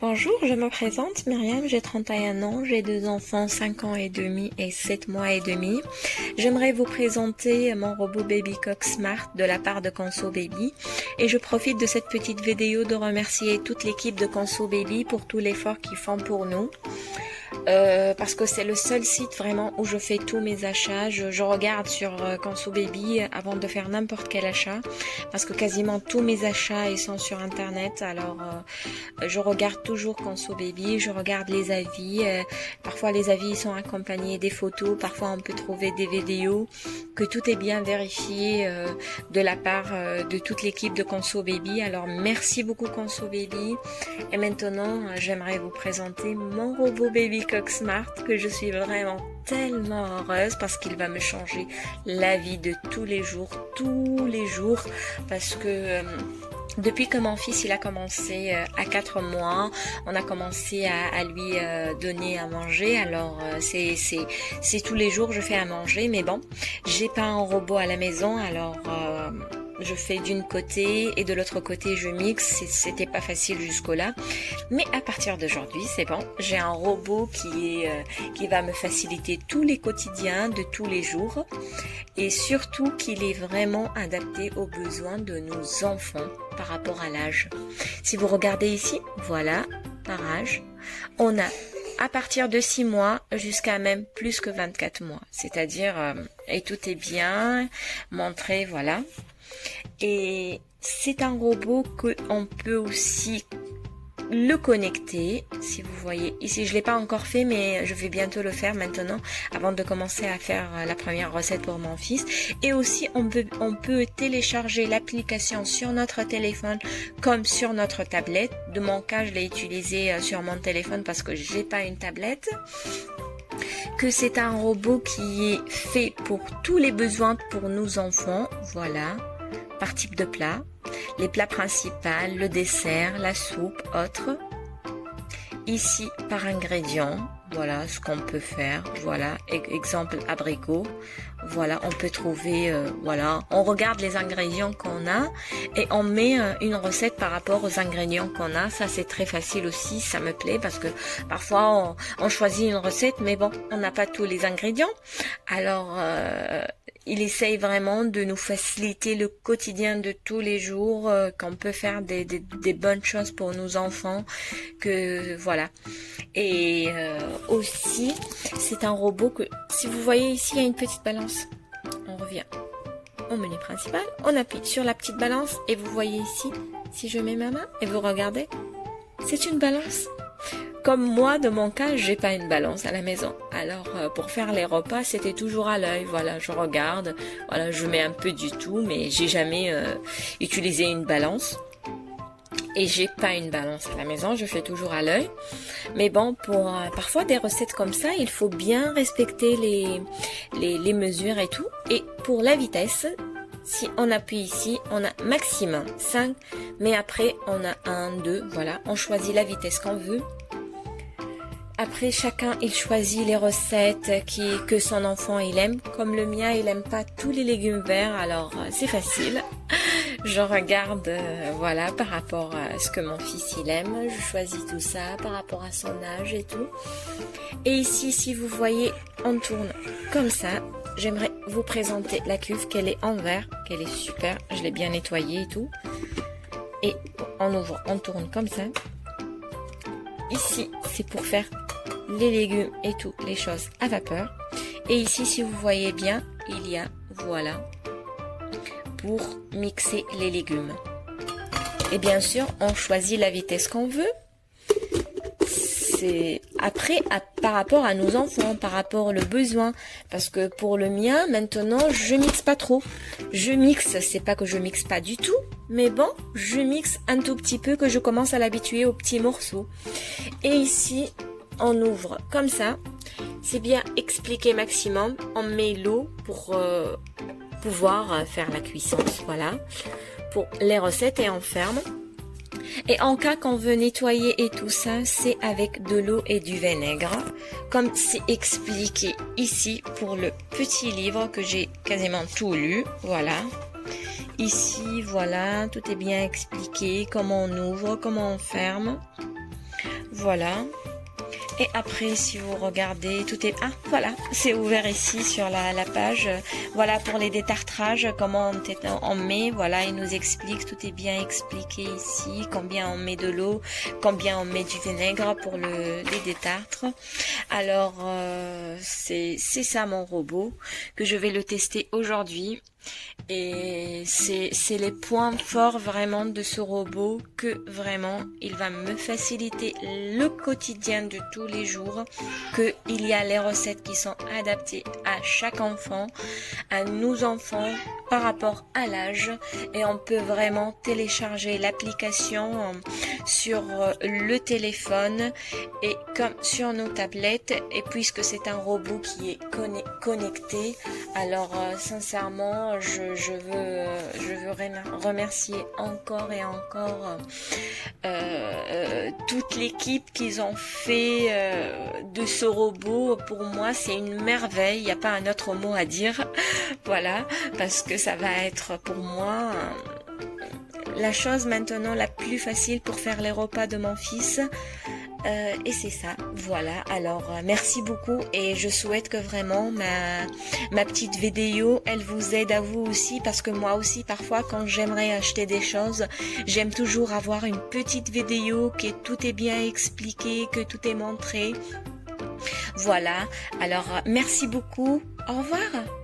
Bonjour, je me présente Myriam, j'ai 31 ans, j'ai deux enfants, 5 ans et demi et 7 mois et demi. J'aimerais vous présenter mon robot Baby Cox Smart de la part de Conso Baby et je profite de cette petite vidéo de remercier toute l'équipe de Conso Baby pour tout l'effort qu'ils font pour nous. Parce que c'est le seul site vraiment où je fais tous mes achats. Je regarde sur Conso Baby avant de faire n'importe quel achat parce que quasiment tous mes achats ils sont sur internet. Alors je regarde toujours Conso Baby, je regarde les avis. Parfois les avis sont accompagnés des photos, parfois on peut trouver des vidéos, que tout est bien vérifié de la part de toute l'équipe de Conso Baby. Alors merci beaucoup Conso Baby. Et maintenant j'aimerais vous présenter mon robot Baby Cox Smart que je suis vraiment tellement heureuse parce qu'il va me changer la vie de tous les jours parce que depuis que mon fils il a commencé à 4 mois, on a commencé à lui donner à manger. Alors c'est tous les jours je fais à manger, mais bon, j'ai pas un robot à la maison, alors je fais d'une côté et de l'autre côté je mixe. C'était pas facile jusqu'au là, mais à partir d'aujourd'hui c'est bon, j'ai un robot qui va me faciliter tous les quotidiens de tous les jours et surtout qu'il est vraiment adapté aux besoins de nos enfants par rapport à l'âge. Si vous regardez ici, voilà, par âge, on a à partir de 6 mois jusqu'à même plus que 24 mois, c'est-à-dire et tout est bien montré, voilà. Et c'est un robot qu'on peut aussi le connecter. Si vous voyez ici, je l'ai pas encore fait, mais je vais bientôt le faire maintenant avant de commencer à faire la première recette pour mon fils. Et aussi on peut télécharger l'application sur notre téléphone comme sur notre tablette. De mon cas, je l'ai utilisé sur mon téléphone parce que j'ai pas une tablette. Que c'est un robot qui est fait pour tous les besoins pour nos enfants, voilà, par type de plat, les plats principaux, le dessert, la soupe, autres. Ici par ingrédients, voilà ce qu'on peut faire, voilà, exemple abricot, voilà, on peut trouver, voilà, on regarde les ingrédients qu'on a et on met une recette par rapport aux ingrédients qu'on a. Ça c'est très facile aussi, ça me plaît parce que parfois on choisit une recette mais bon, on n'a pas tous les ingrédients. Alors il essaye vraiment de nous faciliter le quotidien de tous les jours, qu'on peut faire des bonnes choses pour nos enfants, que voilà. Et aussi, c'est un robot que, si vous voyez ici, il y a une petite balance. On revient au menu principal, on appuie sur la petite balance et vous voyez ici, si je mets ma main et vous regardez, c'est une balance. Comme moi, de mon cas, j'ai pas une balance à la maison. Alors, pour faire les repas, c'était toujours à l'œil. Voilà, je regarde, voilà, je mets un peu du tout, mais j'ai jamais utilisé une balance. Et j'ai pas une balance à la maison, je fais toujours à l'œil. Mais bon, pour parfois des recettes comme ça, il faut bien respecter les mesures et tout. Et pour la vitesse, si on appuie ici, on a maximum 5, mais après on a 1, 2, voilà, on choisit la vitesse qu'on veut. Après, chacun, il choisit les recettes que son enfant il aime. Comme le mien, il aime pas tous les légumes verts, alors c'est facile. Je regarde, voilà, par rapport à ce que mon fils il aime. Je choisis tout ça par rapport à son âge et tout. Et ici, si vous voyez, on tourne comme ça. J'aimerais vous présenter la cuve, qu'elle est en verre, qu'elle est super. Je l'ai bien nettoyée et tout. Et on ouvre, on tourne comme ça. Ici, c'est pour faire les légumes et tout, les choses à vapeur. Et ici, si vous voyez bien, il y a, voilà, pour mixer les légumes. Et bien sûr, on choisit la vitesse qu'on veut. C'est après, par rapport à nos enfants, par rapport au besoin. Parce que pour le mien, maintenant, je mixe pas trop. Je mixe, c'est pas que je mixe pas du tout, mais bon, je mixe un tout petit peu, que je commence à l'habituer aux petits morceaux. Et ici, on ouvre comme ça. C'est bien expliqué maximum. On met l'eau pour pouvoir faire la cuisson, voilà, pour les recettes, et on ferme. Et en cas qu'on veut nettoyer et tout ça, c'est avec de l'eau et du vinaigre, comme c'est expliqué ici pour le petit livre que j'ai quasiment tout lu, voilà. Ici, voilà, tout est bien expliqué, comment on ouvre, comment on ferme. Voilà. Et après, si vous regardez, tout est... Ah, voilà, c'est ouvert ici sur la page. Voilà pour les détartrages, comment on met. Voilà, il nous explique, tout est bien expliqué ici. Combien on met de l'eau, combien on met du vinaigre pour les détartres. Alors, c'est ça mon robot, que je vais le tester aujourd'hui. Et c'est les points forts vraiment de ce robot, que vraiment il va me faciliter le quotidien de tous les jours, que il y a les recettes qui sont adaptées à chaque enfant, à nos enfants par rapport à l'âge, et on peut vraiment télécharger l'application sur le téléphone et comme sur nos tablettes, et puisque c'est un robot qui est connecté, alors sincèrement je veux remercier encore et encore toute l'équipe qu'ils ont fait de ce robot. Pour moi c'est une merveille, il n'y a pas un autre mot à dire. Voilà, parce que ça va être pour moi la chose maintenant la plus facile pour faire les repas de mon fils. Et c'est ça, voilà. Alors merci beaucoup, et je souhaite que vraiment ma petite vidéo elle vous aide à vous aussi, parce que moi aussi parfois quand j'aimerais acheter des choses, j'aime toujours avoir une petite vidéo que tout est bien expliqué, que tout est montré. Voilà, alors merci beaucoup, au revoir.